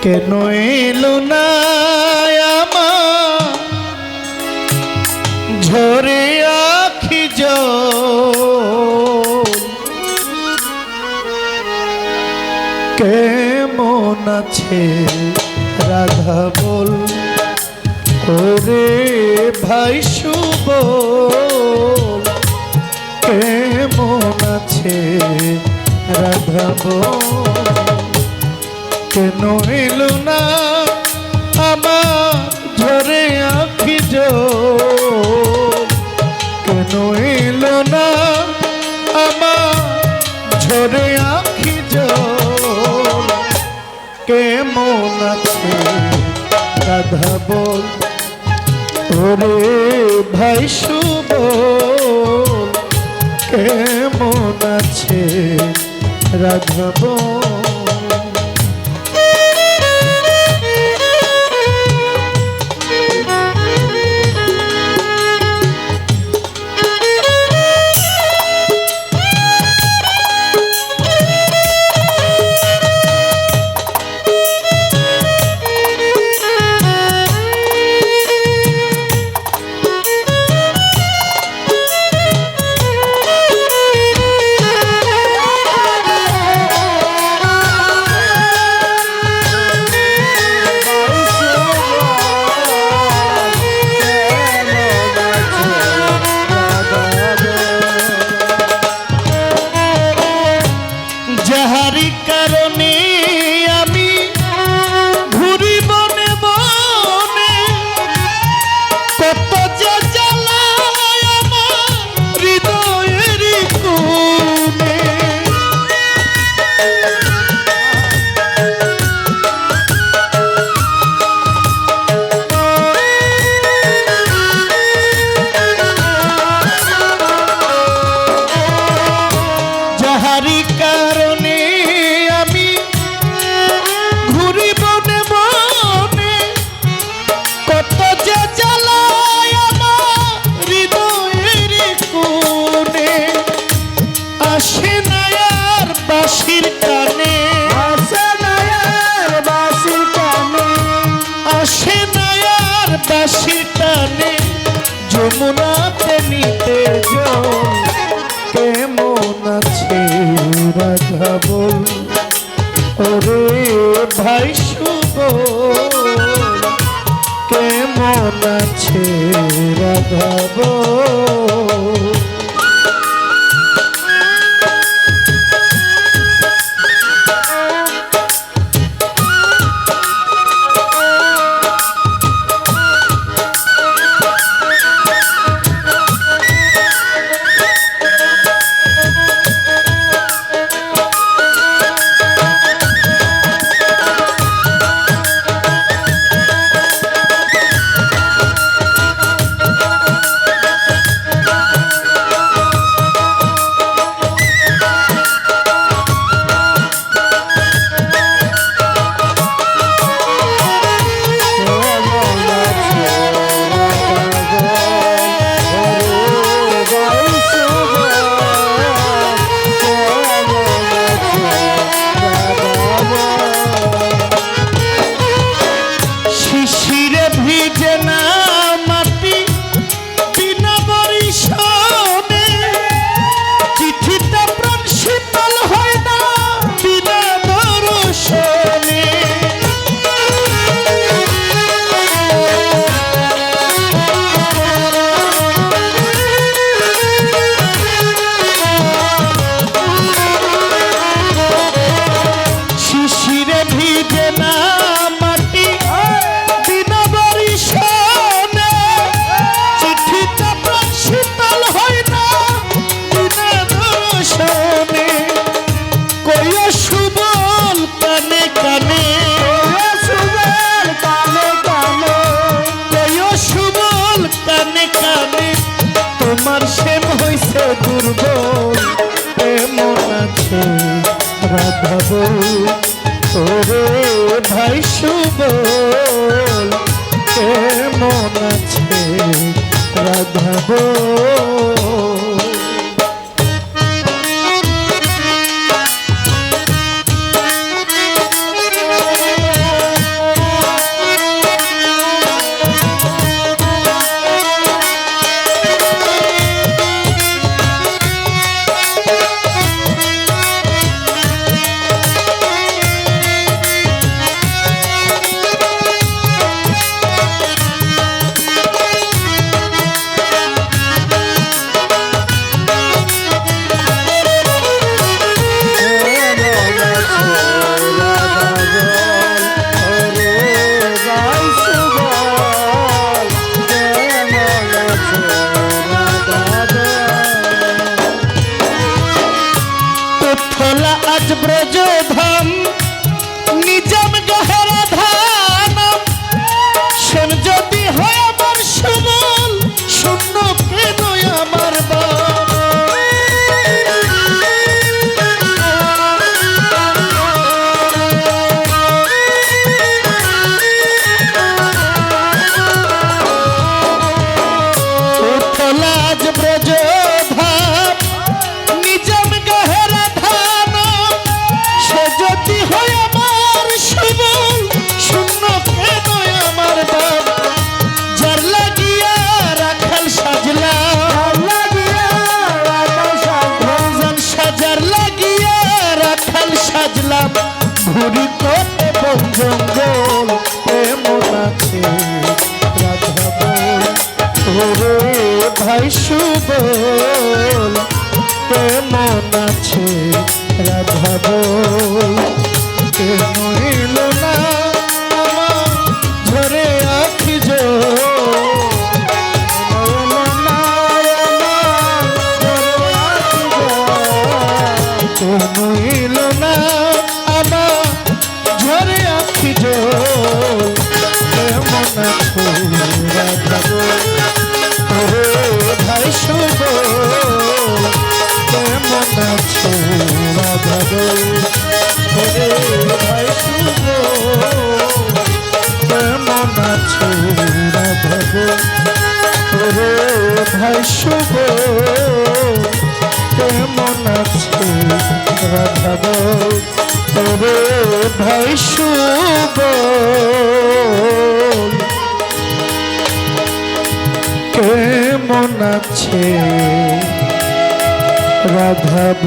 কেন এলো না আমার ঝরে আখি জল কেমন আছে রাধা বল ওরে ভাই শুভ কেমন আছে রাধা বল কেন এলো না আমার ঝরে আখি জল কেন এলো না আমার ঝরে আখি জল কেমন আছে রাধা বল ওরে ভাই শুভ কেমন আছে রাধা বল যাহারি কারণে আমি ঘুরি বনে বনে কত যে জ্বালায় আমার হৃদয়ের কোণে যাহারি কারণে আমি ঘুরি বনে বনে কত যে জ্বালায় আমার হৃদয়ের কোণে আসে না আর বাঁশির কানে আসে না আর বাঁশির কানে আসে না আর বাঁশির টানে যমুনাতে নিতে জল কেমন আছে রাধা বল ওরে ভাই শুভ কেমন আছে রাধা বল তোমার সেম হইছে দুর্বল এমন আছে রাধা বল ওরে ভাই শুভ কেমন আছে রাধা বল আছে রাধাব ওরে ভাই শুভ কেমন আছে রাধাব ওরে ভাই শুভ কেমন আছে রাধাব ওরে ভাই শুভ কেমন আছে রাধাব